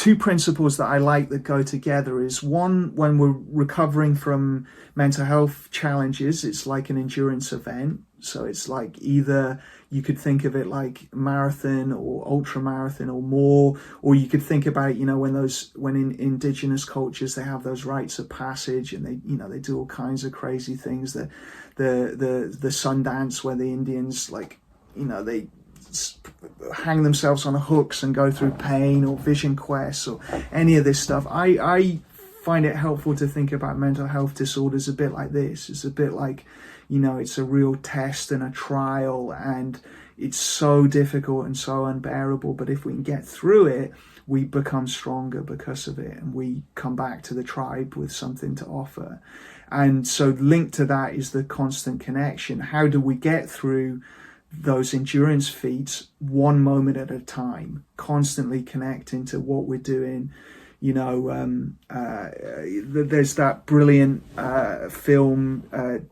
two principles that I like that go together is one, when we're recovering from mental health challenges, it's like an endurance event. So it's like either you could think of it like marathon or ultra marathon or more, or you could think about, when in indigenous cultures they have those rites of passage and they do all kinds of crazy things. The sun dance where the Indians they hang themselves on hooks and go through pain, or vision quests, or any of this stuff. I find it helpful to think about mental health disorders a bit like this. It's a bit like, it's a real test and a trial, and it's so difficult and so unbearable. But if we can get through it, we become stronger because of it, and we come back to the tribe with something to offer. And so linked to that is the constant connection. How do we get through those endurance feats one moment at a time, constantly connecting to what we're doing? There's that brilliant film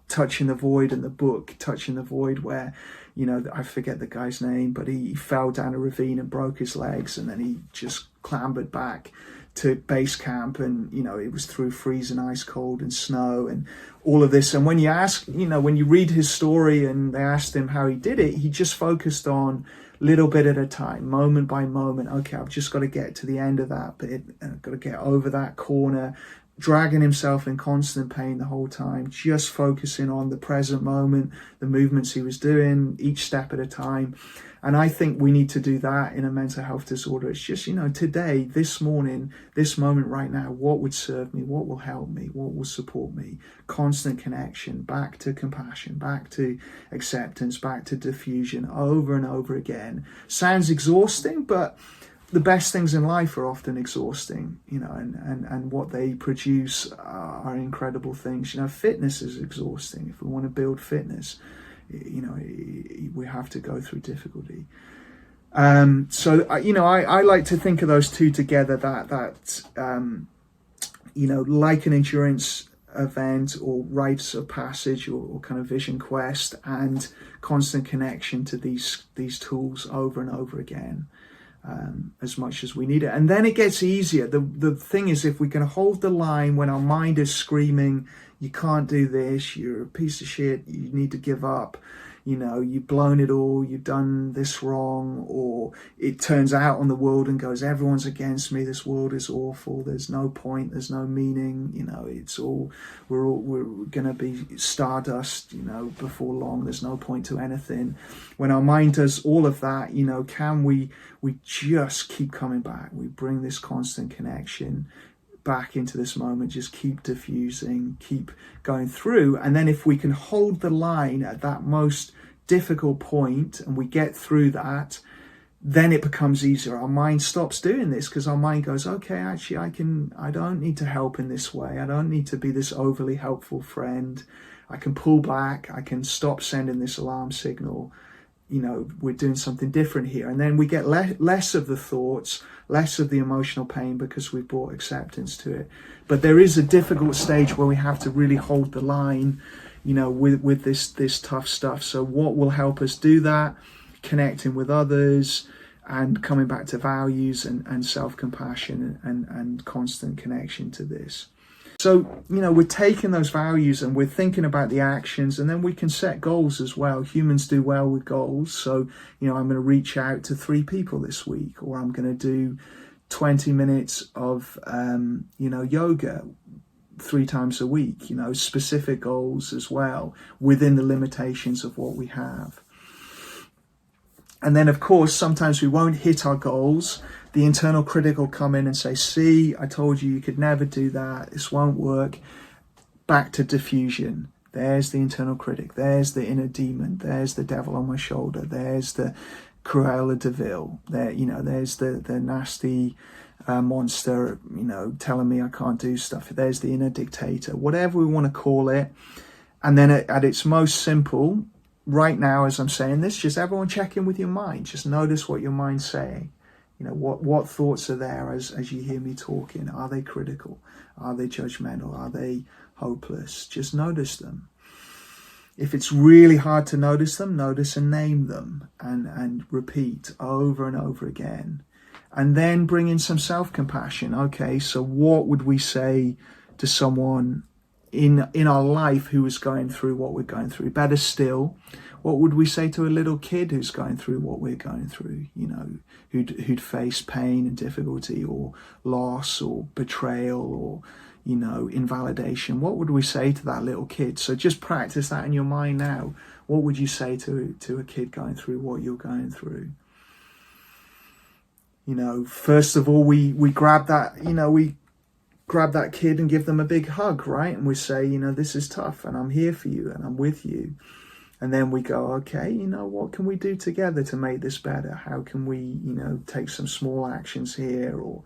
Touching the Void, and the book Touching the Void, where I forget the guy's name, but he fell down a ravine and broke his legs, and then he just clambered back to base camp, and it was through freezing ice cold and snow and all of this. And when you read his story and they asked him how he did it, he just focused on little bit at a time, moment by moment. Okay, I've just got to get to the end of that bit, and I've got to get over that corner, dragging himself in constant pain the whole time, just focusing on the present moment, the movements he was doing, each step at a time. And I think we need to do that in a mental health disorder. It's just, today, this morning, this moment right now, what would serve me? What will help me? What will support me? Constant connection, back to compassion, back to acceptance, back to diffusion, over and over again. Sounds exhausting, but the best things in life are often exhausting, and what they produce are incredible things. Fitness is exhausting. If we want to build fitness, we have to go through difficulty. So I like to think of those two together, that like an endurance event or rites of passage, or kind of vision quest, and constant connection to these tools over and over again, as much as we need it. And then it gets easier. The thing is, if we can hold the line when our mind is screaming, you can't do this, you're a piece of shit, you need to give up, you've blown it all, you've done this wrong, or it turns out on the world and goes, everyone's against me, this world is awful, there's no point, there's no meaning, we're gonna be stardust, before long, there's no point to anything. When our mind does all of that, can we just keep coming back? We bring this constant connection back into this moment, just keep diffusing, keep going through. And then if we can hold the line at that most difficult point and we get through that, then it becomes easier. Our mind stops doing this, because our mind goes, okay, actually I don't need to help in this way. I don't need to be this overly helpful friend. I can pull back. I can stop sending this alarm signal. We're doing something different here. And then we get less of the thoughts, less of the emotional pain, because we've brought acceptance to it. But there is a difficult stage where we have to really hold the line, with this tough stuff. So what will help us do that? Connecting with others, and coming back to values and self-compassion and constant connection to this. So, we're taking those values and we're thinking about the actions, and then we can set goals as well. Humans do well with goals. So, I'm going to reach out to 3 people this week, or I'm going to do 20 minutes of, yoga 3 times a week, specific goals as well, within the limitations of what we have. And then, of course, sometimes we won't hit our goals. The internal critic will come in and say, see, I told you could never do that. This won't work. Back to diffusion. There's the internal critic. There's the inner demon. There's the devil on my shoulder. There's the Cruella de Vil. There's the nasty monster, telling me I can't do stuff. There's the inner dictator, whatever we want to call it. And then at its most simple, right now, as I'm saying this, just everyone check in with your mind. Just notice what your mind's saying. What thoughts are there as you hear me talking? Are they critical? Are they judgmental? Are they hopeless? Just notice them. If it's really hard to notice them, notice and name them, and repeat over and over again. And then bring in some self-compassion. Okay, so what would we say to someone in our life who is going through what we're going through? Better still, what would we say to a little kid who's going through what we're going through, you know, who'd face pain and difficulty or loss or betrayal or, you know, invalidation? What would we say to that little kid? So just practice that in your mind now. What would you say to a kid going through what you're going through? You know, first of all, we grab that, you know, we grab that kid and give them a big hug, right? And we say, you know, this is tough and I'm here for you and I'm with you. And then we go, okay, you know, what can we do together to make this better? How can we, you know, take some small actions here? Or,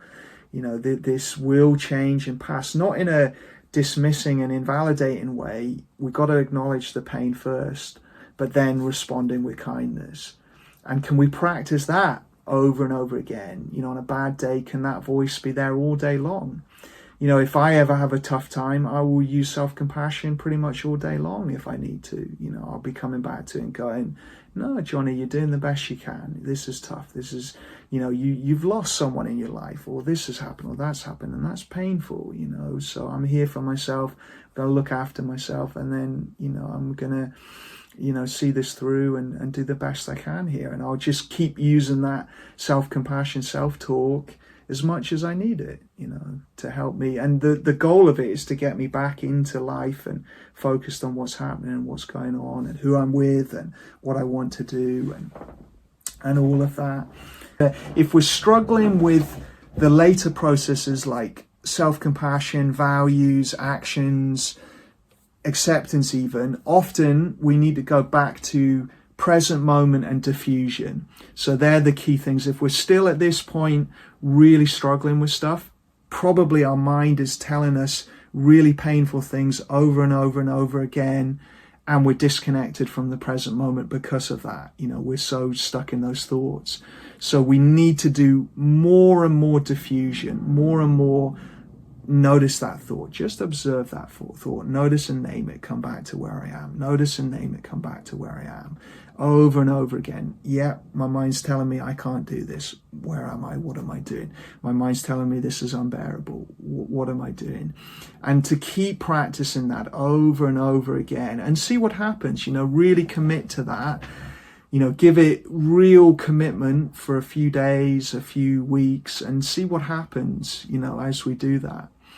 you know, this will change and pass, not in a dismissing and invalidating way. We've got to acknowledge the pain first, but then responding with kindness. And can we practice that over and over again? You know, on a bad day, can that voice be there all day long? You know, if I ever have a tough time, I will use self-compassion pretty much all day long if I need to. You know, I'll be coming back to it and going, no, Johnny, you're doing the best you can. This is tough. This is, you know, you've lost someone in your life, or this has happened, or that's happened, and that's painful, you know. So I'm here for myself. I've got to look after myself, and then, you know, I'm going to, you know, see this through and do the best I can here. And I'll just keep using that self-compassion, self-talk as much as I need it, you know, to help me. And the goal of it is to get me back into life and focused on what's happening and what's going on and who I'm with and what I want to do and all of that. If we're struggling with the later processes like self-compassion, values, actions, acceptance even, often we need to go back to present moment and diffusion. So they're the key things. If we're still at this point really struggling with stuff, probably our mind is telling us really painful things over and over and over again, and we're disconnected from the present moment because of that. You know, we're so stuck in those thoughts. So we need to do more and more diffusion, more and more. Notice that thought. Just observe that thought. Notice and name it. Come back to where I am. Notice and name it. Come back to where I am. Over and over again. Yeah, my mind's telling me I can't do this. Where am I? What am I doing? My mind's telling me this is unbearable. What am I doing? And to keep practicing that over and over again and see what happens. You know, really commit to that. You know, give it real commitment for a few days, a few weeks, and see what happens, you know, as we do that.